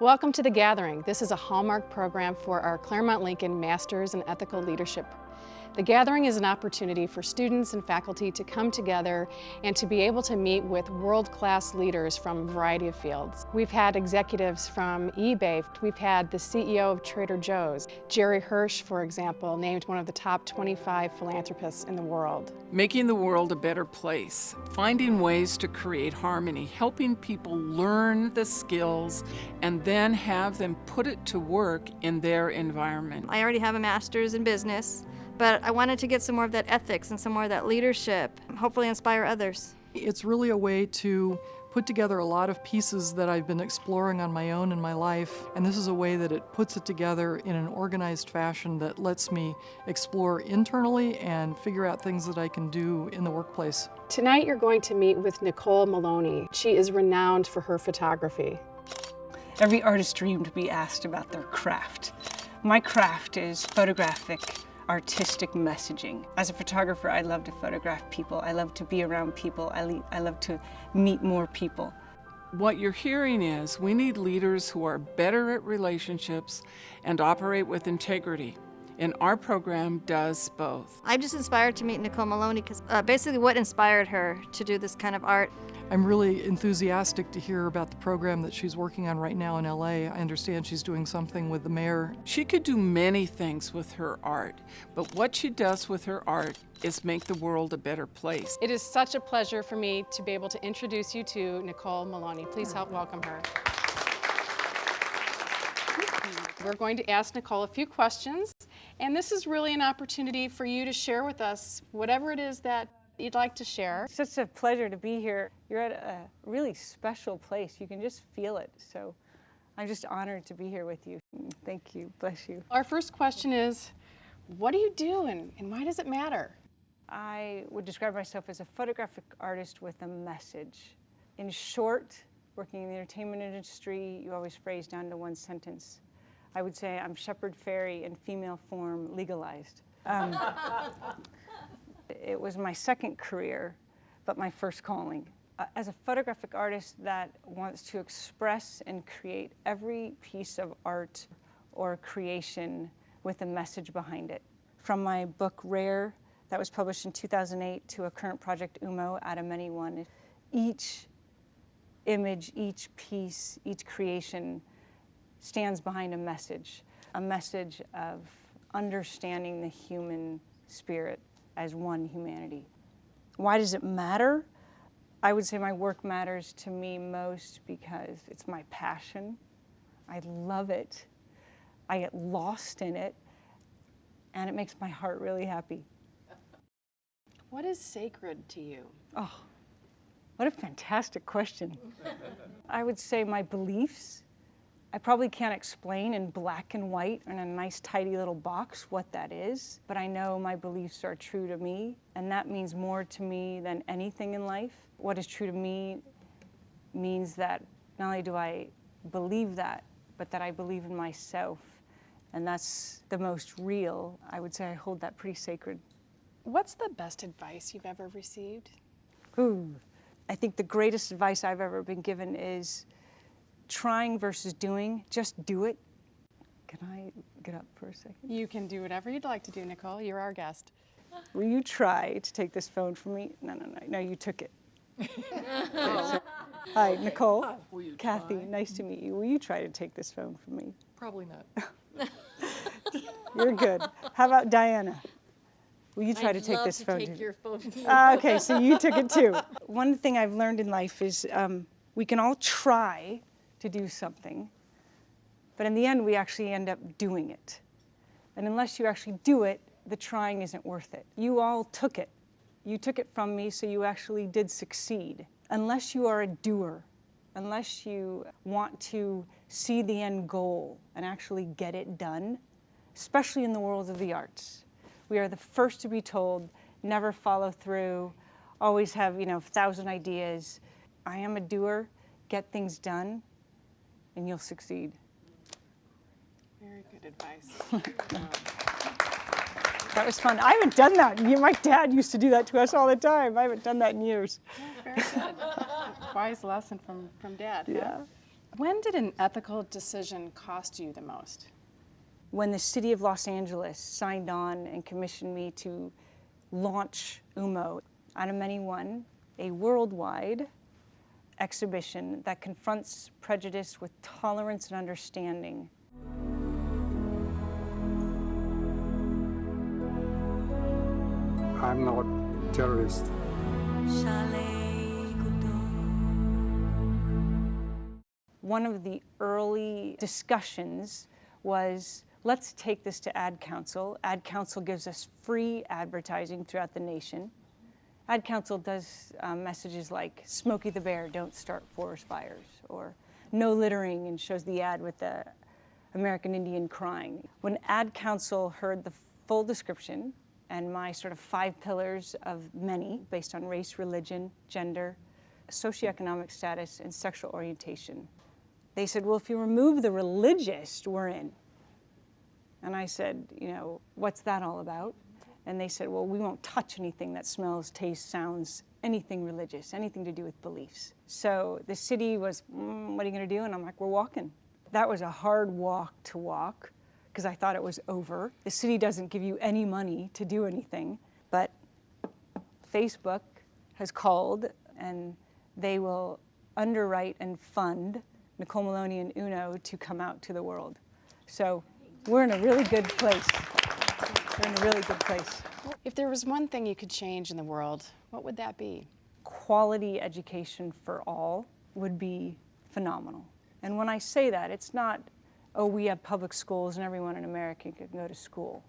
Welcome to The Gathering. This is a hallmark program for our Claremont Lincoln Masters in Ethical Leadership. The Gathering is an opportunity for students and faculty to come together and to be able to meet with world-class leaders from a variety of fields. We've had executives from eBay. We've had the CEO of Trader Joe's. Jerry Hirsch, for example, named one of the top 25 philanthropists in the world. Making the world a better place, finding ways to create harmony, helping people learn the skills and then have them put it to work in their environment. I already have a master's in business, but I wanted to get some more of that ethics and some more of that leadership, hopefully inspire others. It's really a way to put together a lot of pieces that I've been exploring on my own in my life, and this is a way that it puts it together in an organized fashion that lets me explore internally and figure out things that I can do in the workplace. Tonight you're going to meet with Nicole Maloney. She is renowned for her photography. Every artist dreamed to be asked about their craft. My craft is photographic, artistic messaging. As a photographer, I love to photograph people. I love to be around people. I love to meet more people. What you're hearing is we need leaders who are better at relationships and operate with integrity. And our program does both. I'm just inspired to meet Nicole Maloney because basically what inspired her to do this kind of art. I'm really enthusiastic to hear about the program that she's working on right now in LA. I understand she's doing something with the mayor. She could do many things with her art, but what she does with her art is make the world a better place. It is such a pleasure for me to be able to introduce you to Nicole Maloney. Please help welcome her. We're going to ask Nicole a few questions, and this is really an opportunity for you to share with us whatever it is that you'd like to share. It's such a pleasure to be here. You're at a really special place. You can just feel it. So I'm just honored to be here with you. Thank you. Bless you. Our first question is, what do you do and why does it matter? I would describe myself as a photographic artist with a message. In short, working in the entertainment industry, you always phrase down to one sentence. I would say I'm shepherd fairy in female form legalized. It was my second career, but my first calling. As a photographic artist that wants to express and create every piece of art or creation with a message behind it. From my book Rare, that was published in 2008, to a current project OOMO, Adam Anyone. Each image, each piece, each creation stands behind a message of understanding the human spirit as one humanity. Why does it matter? I would say my work matters to me most because it's my passion. I love it. I get lost in it, and it makes my heart really happy. What is sacred to you? Oh, what a fantastic question. I would say my beliefs. I probably can't explain in black and white in a nice tidy little box what that is, but I know my beliefs are true to me, and that means more to me than anything in life. What is true to me means that not only do I believe that, but that I believe in myself, and that's the most real. I would say I hold that pretty sacred. What's the best advice you've ever received? Ooh, I think the greatest advice I've ever been given is trying versus doing. Just do it. Can I get up for a second? You can do whatever you'd like to do, Nicole. You're our guest. Will you try to take this phone from me? No, you took it. Hi, Nicole. Hi, will you Kathy, try? nice to meet you. Will you try to take this phone from me? Probably not. You're good. How about Diana? Will you try to take this phone? I'd love to take your phone. Okay, so you took it too. One thing I've learned in life is we can all try to do something, but in the end we actually end up doing it. And unless you actually do it, the trying isn't worth it. You all took it. You took it from me, so you actually did succeed. Unless you are a doer, unless you want to see the end goal and actually get it done, especially in the world of the arts, we are the first to be told, never follow through, always have, 1,000 ideas. I am a doer, get things done, and you'll succeed. Very good advice. That was fun. I haven't done that. My dad used to do that to us all the time. I haven't done that in years. Very good. Wise lesson from Dad. Yeah. Huh? When did an ethical decision cost you the most? When the city of Los Angeles signed on and commissioned me to launch OOMO, Out of Many One, a worldwide exhibition that confronts prejudice with tolerance and understanding. I'm not a terrorist. One of the early discussions was, let's take this to Ad Council. Ad Council gives us free advertising throughout the nation. Ad Council does messages like Smokey the Bear, don't start forest fires, or no littering, and shows the ad with the American Indian crying. When Ad Council heard the full description and my sort of 5 pillars of many based on race, religion, gender, socio-economic status, and sexual orientation, they said, well, if you remove the religious, we're in. And I said, you know, what's that all about? And they said, well, we won't touch anything that smells, tastes, sounds, anything religious, anything to do with beliefs. So the city was, what are you gonna do? And I'm like, we're walking. That was a hard walk to walk, because I thought it was over. The city doesn't give you any money to do anything, but Facebook has called, and they will underwrite and fund Nicole Maloney and UNO to come out to the world. So we're in a really good place. We're in a really good place. If there was one thing you could change in the world, what would that be? Quality education for all would be phenomenal. And when I say that, it's not, oh, we have public schools and everyone in America can go to school.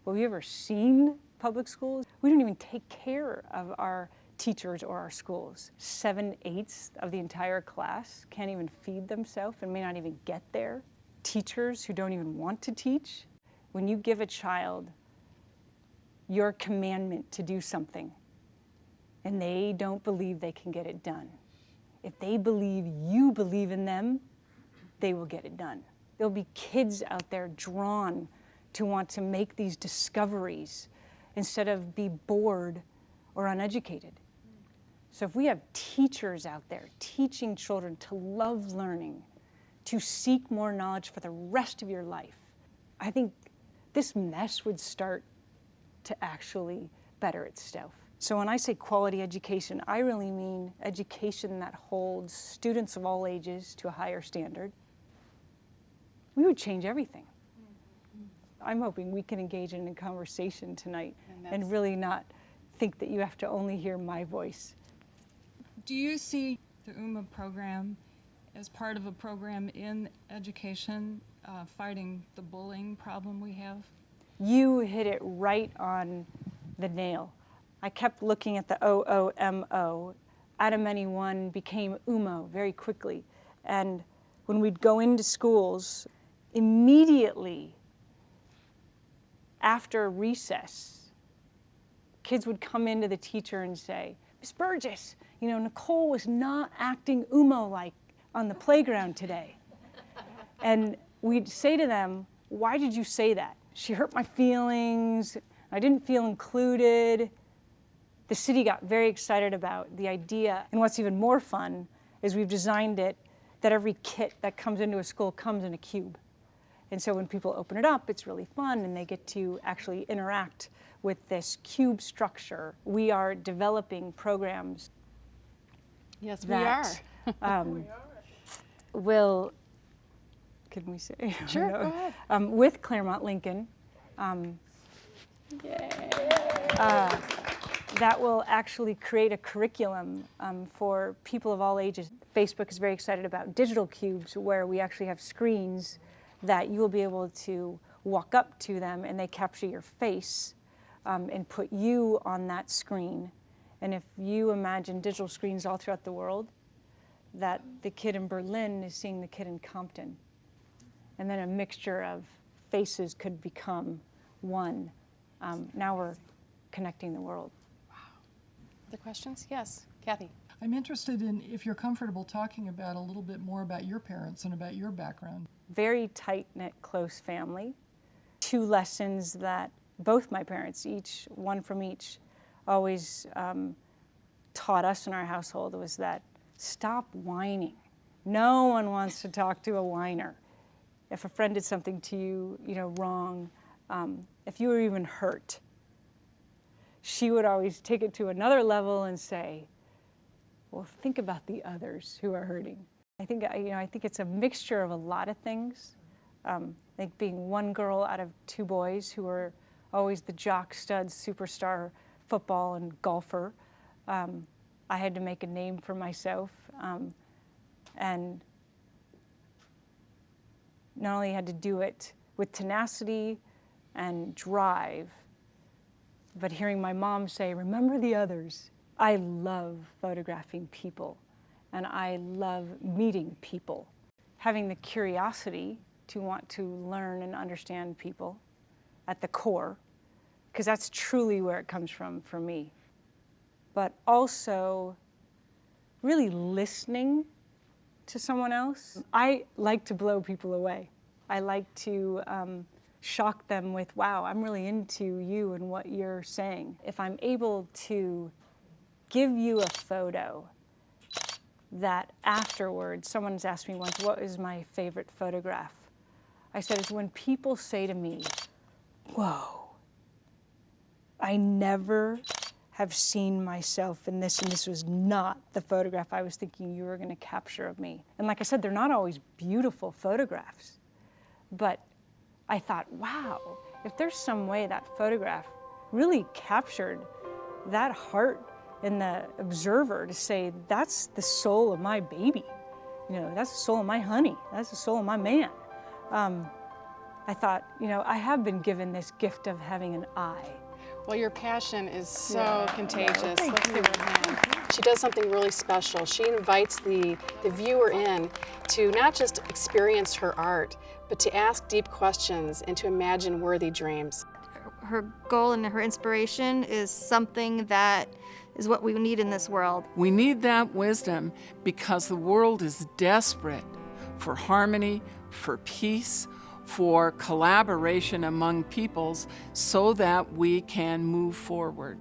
Well, have you ever seen public schools? We don't even take care of our teachers or our schools. 7/8 of the entire class can't even feed themselves and may not even get there. Teachers who don't even want to teach. When you give a child your commandment to do something and they don't believe they can get it done, if they believe you believe in them, they will get it done. There'll be kids out there drawn to want to make these discoveries instead of be bored or uneducated. So if we have teachers out there teaching children to love learning, to seek more knowledge for the rest of your life, I think this mess would start to actually better itself. So when I say quality education, I really mean education that holds students of all ages to a higher standard. We would change everything. I'm hoping we can engage in a conversation tonight and really not think that you have to only hear my voice. Do you see the OOMO program as part of a program in education fighting the bullying problem we have? You hit it right on the nail. I kept looking at the OOMO. Out of Many One became OOMO very quickly. And when we'd go into schools, immediately after recess, kids would come into the teacher and say, Miss Burgess, you know, Nicole was not acting OOMO-like on the playground today. And we'd say to them, why did you say that? She hurt my feelings, I didn't feel included. The city got very excited about the idea. And what's even more fun is we've designed it that every kit that comes into a school comes in a cube. And so when people open it up, it's really fun and they get to actually interact with this cube structure. We are developing programs. Yes, that, will, can we say? Sure, No. go ahead. With Claremont Lincoln. That will actually create a curriculum for people of all ages. Facebook is very excited about digital cubes where we actually have screens that you will be able to walk up to them and they capture your face and put you on that screen. And if you imagine digital screens all throughout the world, that the kid in Berlin is seeing the kid in Compton. And then a mixture of faces could become one. Now we're connecting the world. Other questions? Yes, Kathy. I'm interested in if you're comfortable talking about a little bit more about your parents and about your background. Very tight-knit, close family. 2 lessons that both my parents, one from each, always taught us in our household was that stop whining. No one wants to talk to a whiner. If a friend did something to you, wrong, if you were even hurt, she would always take it to another level and say, well, think about the others who are hurting. I think it's a mixture of a lot of things. Like being one girl out of two boys who were always the jock, stud, superstar football and golfer. I had to make a name for myself, and not only had to do it with tenacity and drive, but hearing my mom say, remember the others. I love photographing people, and I love meeting people. Having the curiosity to want to learn and understand people at the core, because that's truly where it comes from for me. But also really listening to someone else. I like to blow people away. I like to shock them with, wow, I'm really into you and what you're saying. If I'm able to give you a photo that afterwards, someone's asked me once, what is my favorite photograph? I said, it's when people say to me, whoa, I never have seen myself in this, and this was not the photograph I was thinking you were going to capture of me. And like I said, they're not always beautiful photographs, but I thought, wow, if there's some way that photograph really captured that heart in the observer to say, that's the soul of my baby, that's the soul of my honey, that's the soul of my man. I thought, I have been given this gift of having an eye. Well, your passion is so contagious. Let's give her a hand. She does something really special. She invites the viewer in to not just experience her art, but to ask deep questions and to imagine worthy dreams. Her goal and her inspiration is something that is what we need in this world. We need that wisdom because the world is desperate for harmony, for peace, for collaboration among peoples so that we can move forward.